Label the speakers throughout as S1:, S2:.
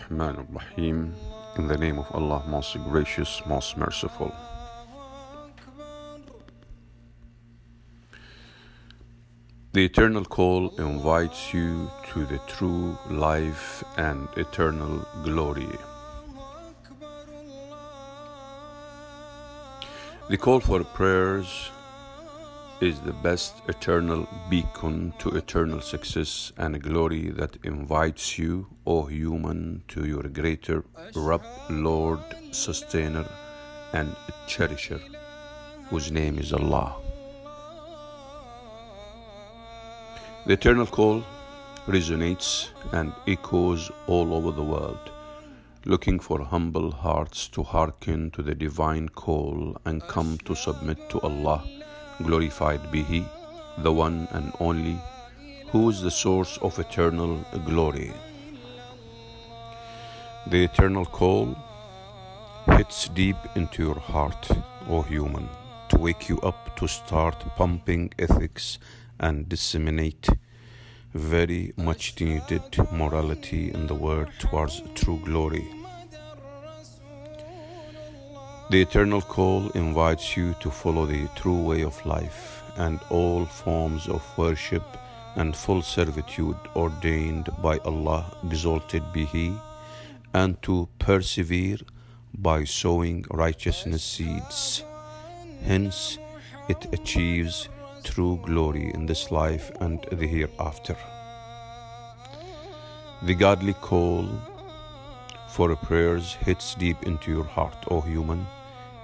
S1: Rahman Rahim. In the name of Allah, most gracious, most merciful. The eternal call invites you to the true life and eternal glory. The call for prayers is the best eternal beacon to eternal success and glory that invites you, O human, to your greater Rabb, Lord, Sustainer, and Cherisher, whose name is Allah. The eternal call resonates and echoes all over the world, looking for humble hearts to hearken to the divine call and come to submit to Allah. Glorified be He, the one and only, who is the source of eternal glory. The eternal call hits deep into your heart, O human, to wake you up to start pumping ethics and disseminate very much needed morality in the world towards true glory. The eternal call invites you to follow the true way of life and all forms of worship and full servitude ordained by Allah, exalted be He, and to persevere by sowing righteousness seeds. Hence, it achieves true glory in this life and the hereafter. The godly call for prayers hits deep into your heart, O human,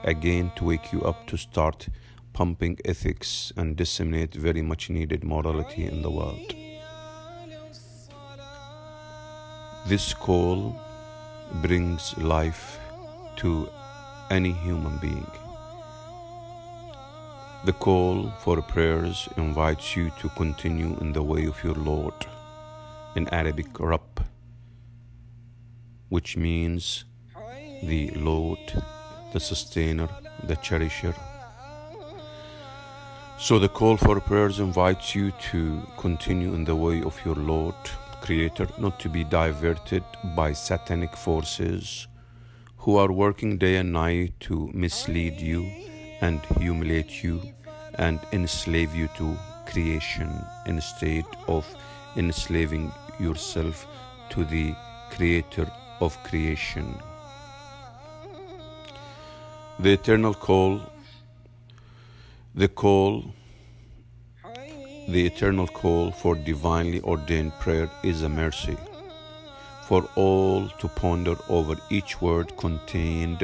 S1: again to wake you up to start pumping ethics and disseminate very much needed morality in the world. This call brings life to any human being. The call for prayers invites you to continue in the way of your Lord, in Arabic Rabb, which means the Lord, the Sustainer, the Cherisher. So the call for prayers invites you to continue in the way of your Lord, Creator, not to be diverted by satanic forces who are working day and night to mislead you and humiliate you and enslave you to creation instead of enslaving yourself to the Creator of creation. The eternal call, the eternal call for divinely ordained prayer is a mercy for all to ponder over each word contained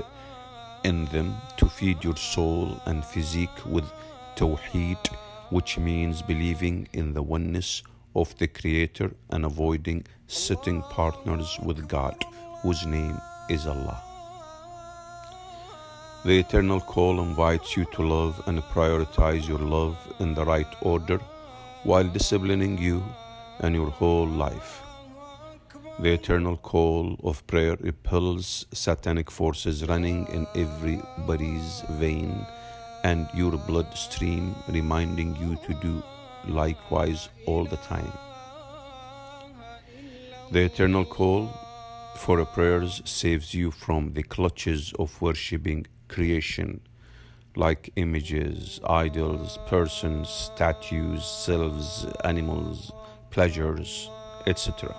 S1: in them, to feed your soul and physique with Tawheed, which means believing in the oneness of the Creator and avoiding sitting partners with God, whose name is Allah. The eternal call invites you to love and prioritize your love in the right order while disciplining you and your whole life. The eternal call of prayer repels satanic forces running in everybody's vein and your bloodstream, reminding you to do likewise all the time. The eternal call for prayers saves you from the clutches of worshipping creation, like images, idols, persons, statues, selves, animals, pleasures, etc.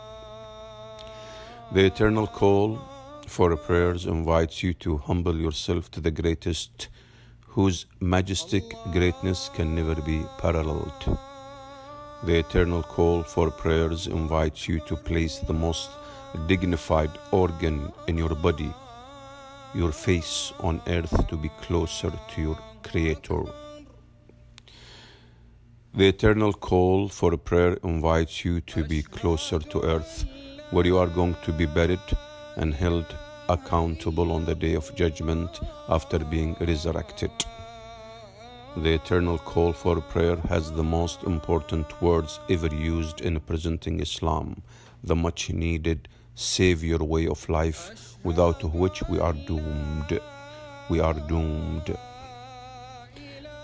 S1: The eternal call for prayers invites you to humble yourself to the greatest, whose majestic greatness can never be paralleled. The eternal call for prayers invites you to place the most dignified organ in your body, your face on earth, to be closer to your Creator. The eternal call for prayer invites you to be closer to earth, where you are going to be buried and held accountable on the day of judgment after being resurrected. The eternal call for prayer has the most important words ever used in presenting Islam, the much needed Savior way of life, without which we are doomed. We are doomed.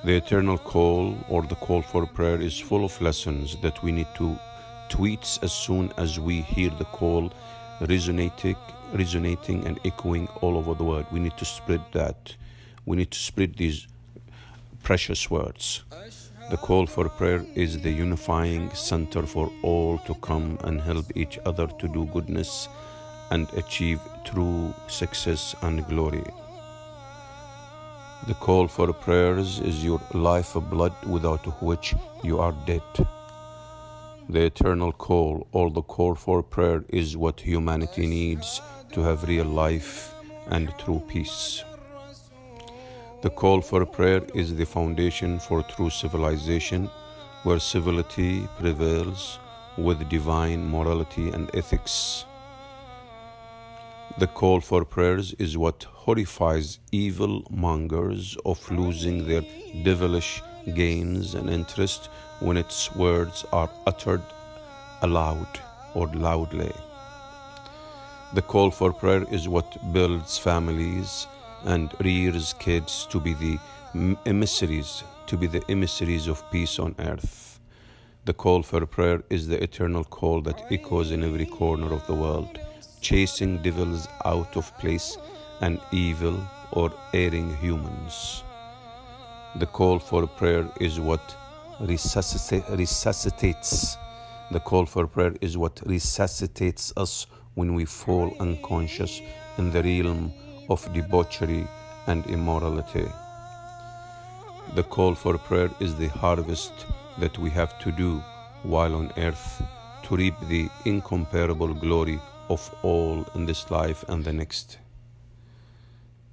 S1: The eternal call, or the call for prayer, is full of lessons that we need to tweet as soon as we hear the call resonating resonating and echoing all over the world. We need to spread that. We need to spread these precious words. The call for prayer is the unifying center for all to come and help each other to do goodness and achieve true success and glory. The call for prayers is your lifeblood, without which you are dead. The eternal call, or the call for prayer, is what humanity needs to have real life and true peace. The call for prayer is the foundation for true civilization, where civility prevails with divine morality and ethics. The call for prayers is what horrifies evil mongers of losing their devilish gains and interest when its words are uttered aloud or loudly. The call for prayer is what builds families and rears kids to be the emissaries of peace on earth. The call for prayer is the eternal call that echoes in every corner of the world, chasing devils out of place and evil or erring humans. The call for prayer is what resuscitates. The call for prayer is what resuscitates us when we fall unconscious in the realm of debauchery and immorality. The call for prayer is the harvest that we have to do while on earth to reap the incomparable glory of all in this life and the next.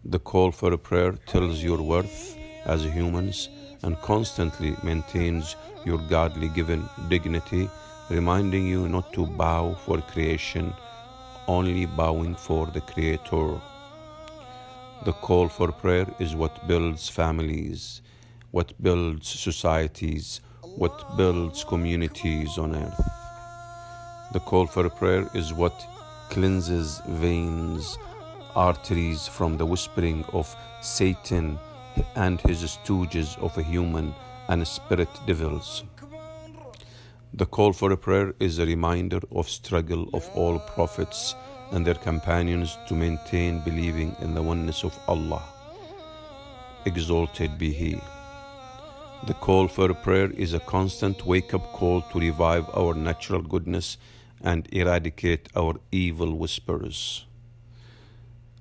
S1: The call for prayer tells your worth as humans and constantly maintains your godly given dignity, reminding you not to bow for creation, only bowing for the Creator. The call for prayer is what builds families, what builds societies, what builds communities on earth. The call for prayer is what cleanses veins, arteries from the whispering of Satan and his stooges of human and spirit devils. The call for prayer is a reminder of struggle of all prophets and their companions to maintain believing in the oneness of Allah. Exalted be He. The call for prayer is a constant wake-up call to revive our natural goodness and eradicate our evil whispers.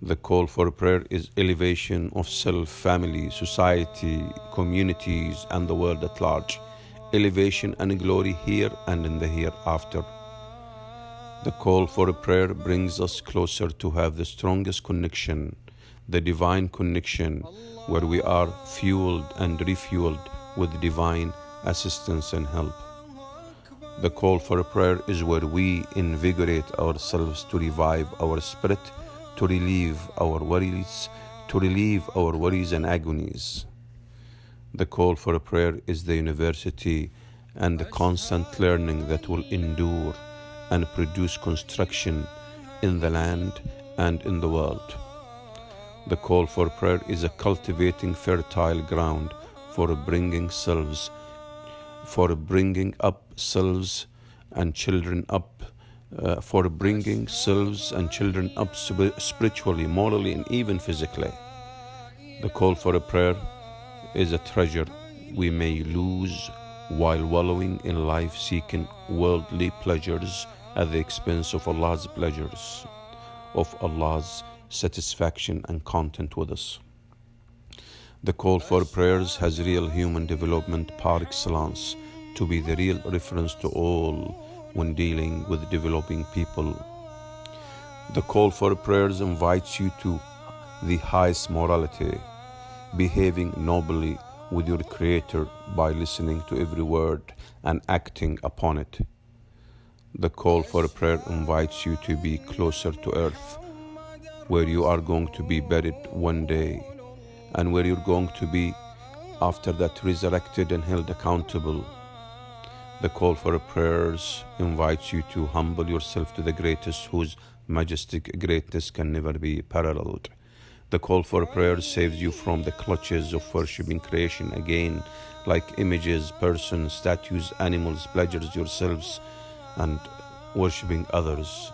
S1: The call for prayer is elevation of self, family, society, communities, and the world at large. Elevation and glory here and in the hereafter. The call for prayer brings us closer to have the strongest connection, the divine connection, where we are fueled and refueled with divine assistance and help. The call for prayer is where we invigorate ourselves to revive our spirit, to relieve our worries and agonies. The call for prayer is the university and the constant learning that will endure and produce construction in the land and in the world. The call for prayer is a cultivating fertile ground for bringing up selves and children up spiritually, morally, and even physically. The call for a prayer is a treasure we may lose while wallowing in life, seeking worldly pleasures at the expense of Allah's pleasures, of Allah's satisfaction and content with us. The call for prayers has real human development par excellence, to be the real reference to all when dealing with developing people. The call for prayers invites you to the highest morality, behaving nobly with your Creator by listening to every word and acting upon it. The call for prayer invites you to be closer to earth, where you are going to be buried one day, and where you're going to be after that resurrected and held accountable. The call for prayers invites you to humble yourself to the greatest, whose majestic greatness can never be paralleled. The call for prayer saves you from the clutches of worshipping creation again, like images, persons, statues, animals, pleasures yourselves, and worshipping others.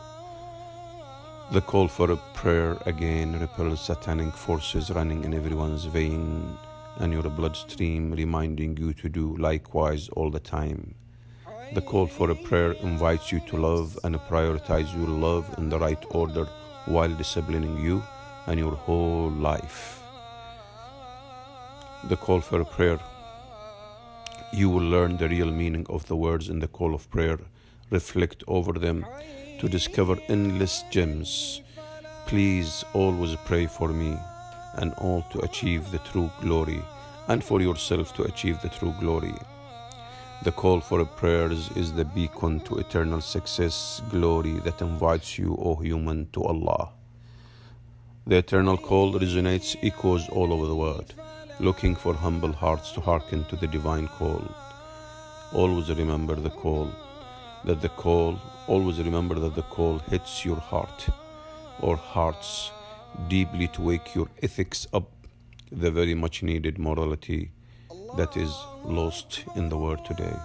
S1: The call for a prayer again repels satanic forces running in everyone's vein and your bloodstream, reminding you to do likewise all the time. The call for a prayer invites you to love and prioritize your love in the right order while disciplining you and your whole life. The call for a prayer. You will learn the real meaning of the words in the call of prayer, reflect over them to discover endless gems. Please always pray for me and all to achieve the true glory, and for yourself to achieve the true glory. The call for prayers is the beacon to eternal success, glory that invites you, O human, to Allah. The eternal call resonates, echoes all over the world, looking for humble hearts to hearken to the divine call. Always remember the call, always remember that the call hits your heart or hearts deeply to wake your ethics up, the very much needed morality that is lost in the world today.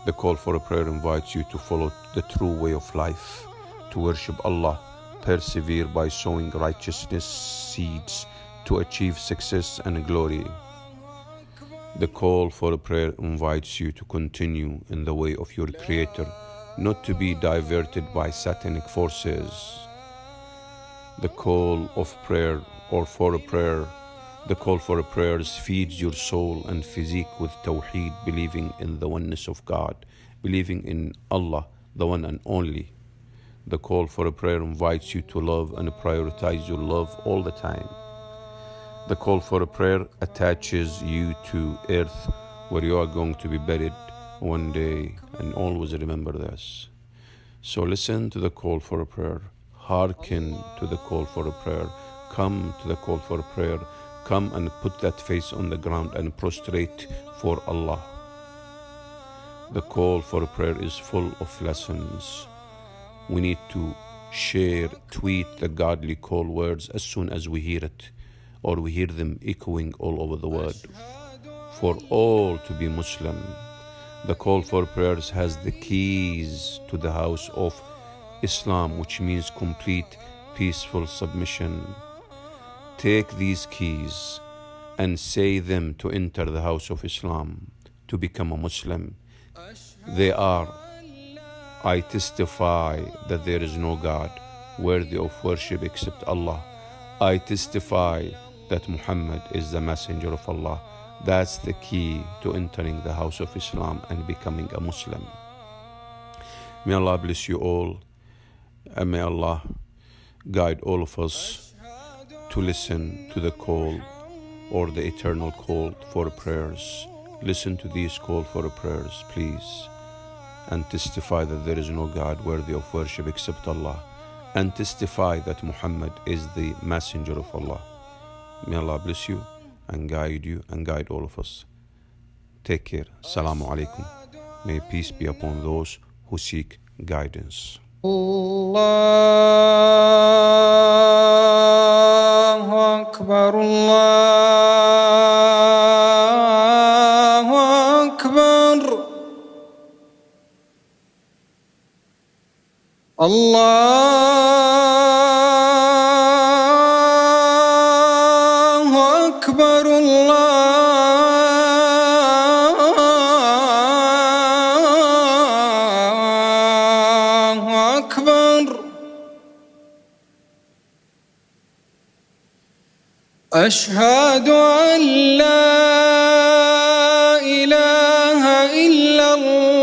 S1: The call for a prayer invites you to follow the true way of life, to worship Allah, persevere by sowing righteousness seeds to achieve success and glory. The call for a prayer invites you to continue in the way of your Creator, not to be diverted by satanic forces. The call of prayer or for a prayer, the call for prayers feeds your soul and physique with tawheed, believing in the oneness of God, believing in Allah, the one and only. The call for a prayer invites you to love and prioritize your love all the time. The call for a prayer attaches you to earth where you are going to be buried one day, and always remember this. So listen to the call for a prayer, hearken to the call for a prayer, come to the call for a prayer, come and put that face on the ground and prostrate for Allah. The call for a prayer is full of lessons. We need to share, tweet the godly call words as soon as we hear it, or we hear them echoing all over the world, for all to be Muslim. The call for prayers has the keys to the house of Islam, which means complete, peaceful submission. Take these keys and say them to enter the house of Islam, to become a Muslim. They are: I testify that there is no God worthy of worship except Allah. I testify that Muhammad is the messenger of Allah. That's the key to entering the house of Islam and becoming a Muslim. May Allah bless you all, and may Allah guide all of us to listen to the call or the eternal call for prayers. Listen to these call for prayers, please, and testify that there is no God worthy of worship except Allah, and testify that Muhammad is the messenger of Allah. May Allah bless you and guide you and guide all of us. Take care. Assalamu alaikum. May peace be upon those who seek guidance.
S2: Allahu Akbar, Allahu Akbar, Allahu Akbar, Allahu Akbar. أشهد أن لا إله إلا الله.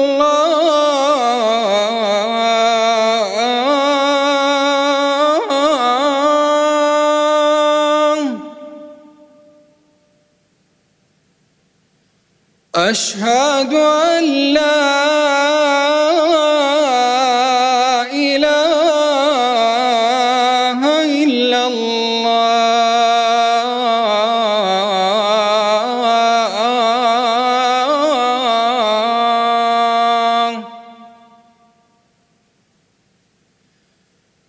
S2: أشهد أن لا إله إلا الله.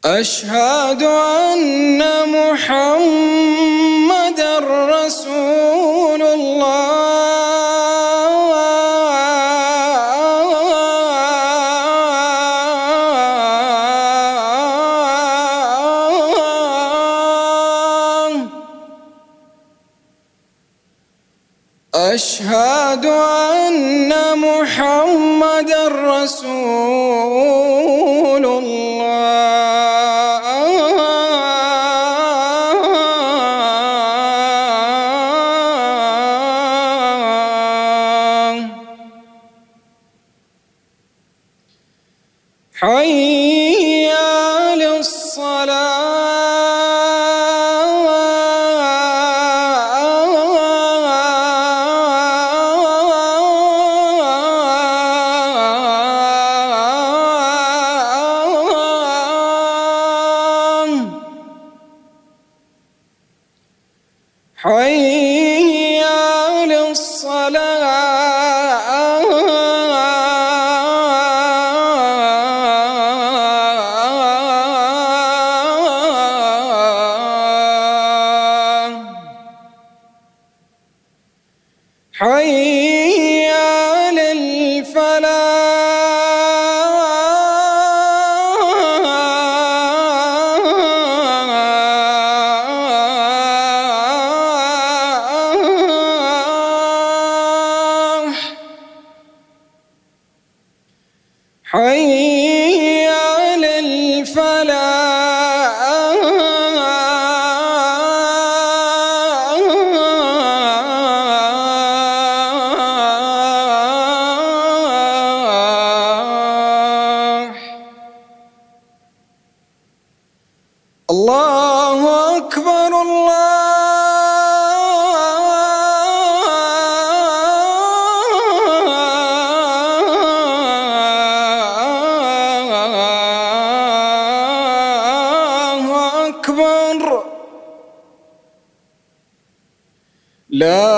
S2: أشهد أن محمدًا رسول الله. أشهد أن محمدًا رسول الله. حي على الصلاة. حي على الصلاة. حي على الفلاح. حي على الفلاح. الله أكبر الله أكبر. لا